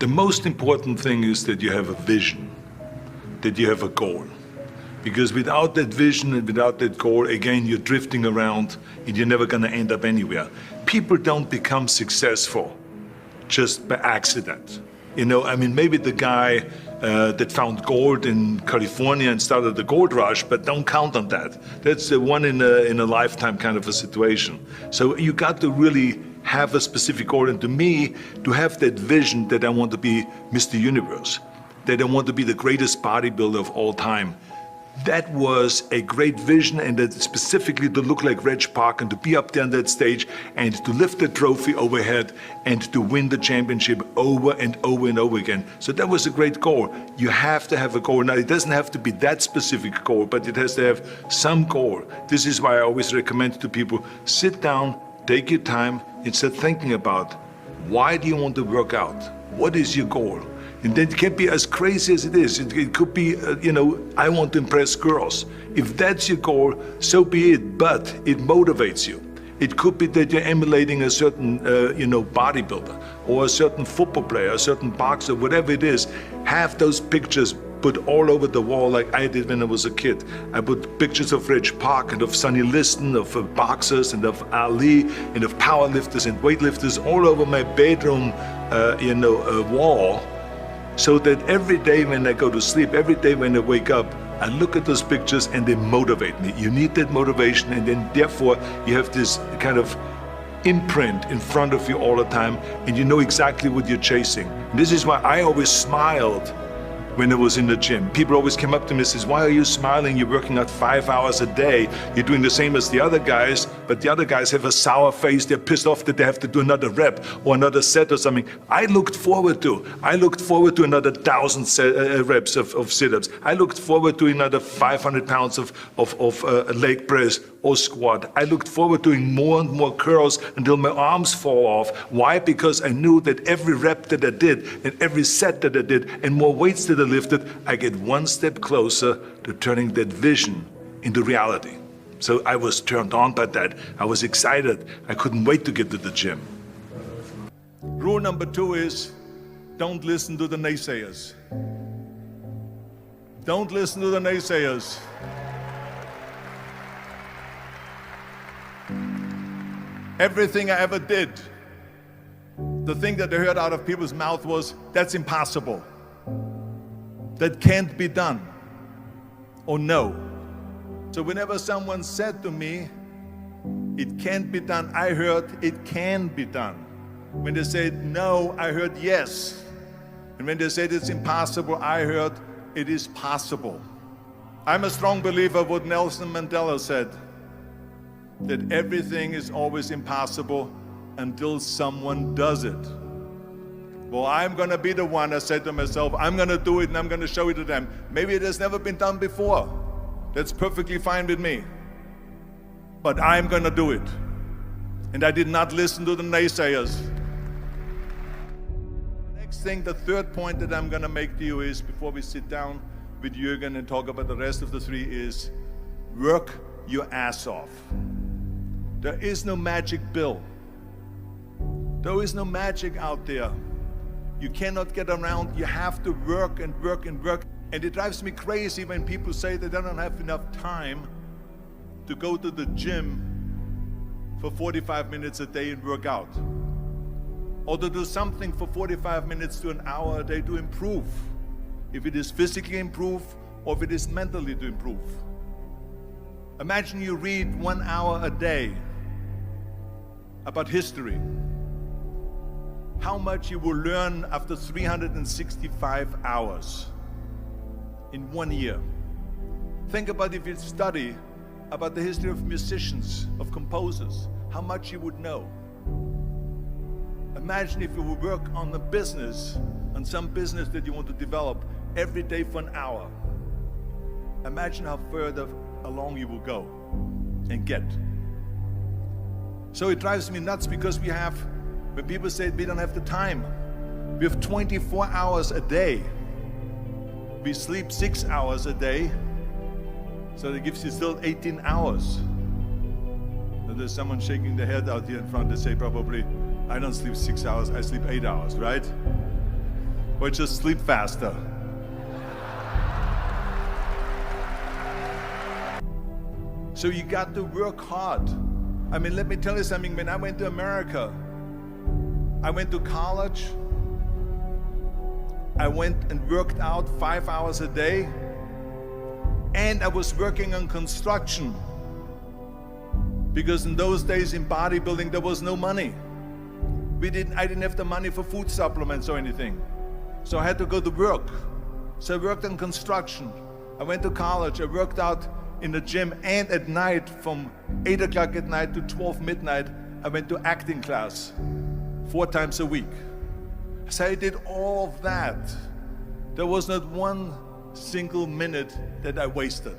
The most important thing is that you have a vision, that you have a goal. Because without that vision and without that goal, again, you're drifting around and you're never going to end up anywhere. People don't become successful just by accident. You know, I mean, maybe the guy that found gold in California and started the gold rush, but don't count on that. That's the one in a lifetime kind of a situation. So you got to really have a specific goal. And to me, to have that vision that I want to be Mr. Universe, that I want to be the greatest bodybuilder of all time, that was a great vision, and that specifically to look like Reg Park and to be up there on that stage and to lift the trophy overhead and to win the championship over and over and over again. So that was a great goal. You have to have a goal. Now, it doesn't have to be that specific goal, but it has to have some goal. This is why I always recommend to people, sit down, take your time, and start thinking about, why do you want to work out? What is your goal? And then it can be as crazy as it is. It could be, I want to impress girls. If that's your goal, so be it, but it motivates you. It could be that you're emulating a certain, bodybuilder or a certain football player, a certain boxer, whatever it is. Have those pictures put all over the wall like I did when I was a kid. I put pictures of Reg Park and of Sonny Liston, of boxers and of Ali and of powerlifters and weightlifters all over my bedroom, wall. So that every day when I go to sleep, every day when I wake up, I look at those pictures and they motivate me. You need that motivation, and then therefore you have this kind of imprint in front of you all the time, and you know exactly what you're chasing. And this is why I always smiled when I was in the gym. People always came up to me and says, why are you smiling? You're working out 5 hours a day. You're doing the same as the other guys, but the other guys have a sour face. They're pissed off that they have to do another rep or another set or something. I looked forward to another 1,000 reps of sit-ups. I looked forward to another 500 pounds of leg press or squat. I looked forward to doing more and more curls until my arms fall off. Why? Because I knew that every rep that I did and every set that I did and more weights that I lifted, I get one step closer to turning that vision into reality. So I was turned on by that. I was excited. I couldn't wait to get to the gym. Rule number 2 is, don't listen to the naysayers. Don't listen to the naysayers. Everything I ever did, the thing that I heard out of people's mouth was, that's impossible. That can't be done. Or no. So whenever someone said to me, it can't be done, I heard, it can be done. When they said no, I heard yes. And when they said it's impossible, I heard, it is possible. I'm a strong believer of what Nelson Mandela said, that everything is always impossible until someone does it. Well, I'm gonna be the one, I said to myself, I'm gonna do it and I'm gonna show it to them. Maybe it has never been done before. That's perfectly fine with me. But I'm gonna do it. And I did not listen to the naysayers. The next thing, the third point that I'm gonna make to you is, before we sit down with Jürgen and talk about the rest of the 3, is work your ass off. There is no magic pill. There is no magic out there. You cannot get around. You have to work and work and work. And it drives me crazy when people say that they don't have enough time to go to the gym for 45 minutes a day and work out. Or to do something for 45 minutes to an hour a day to improve. If it is physically improve or if it is mentally to improve. Imagine you read 1 hour a day about history. How much you will learn after 365 hours in 1 year. Think about if you study about the history of musicians, of composers, how much you would know. Imagine if you would work on a business, on some business that you want to develop every day for an hour. Imagine how further along you will go and get. So it drives me nuts because when people say we don't have the time, we have 24 hours a day. We sleep 6 hours a day, so that gives you still 18 hours. So there's someone shaking their head out here in front. They say probably, I don't sleep 6 hours, I sleep 8 hours, right? or just sleep faster? So you got to work hard. I mean, let me tell you something. When I went to America, I went to college. I went and worked out 5 hours a day. And I was working on construction. Because in those days in bodybuilding, there was no money. I didn't have the money for food supplements or anything. So I had to go to work. So I worked on construction. I went to college. I worked out in the gym, and at night, from 8 o'clock at night to 12 midnight, I went to acting class 4 times a week. So I did all of that. There was not one single minute that I wasted.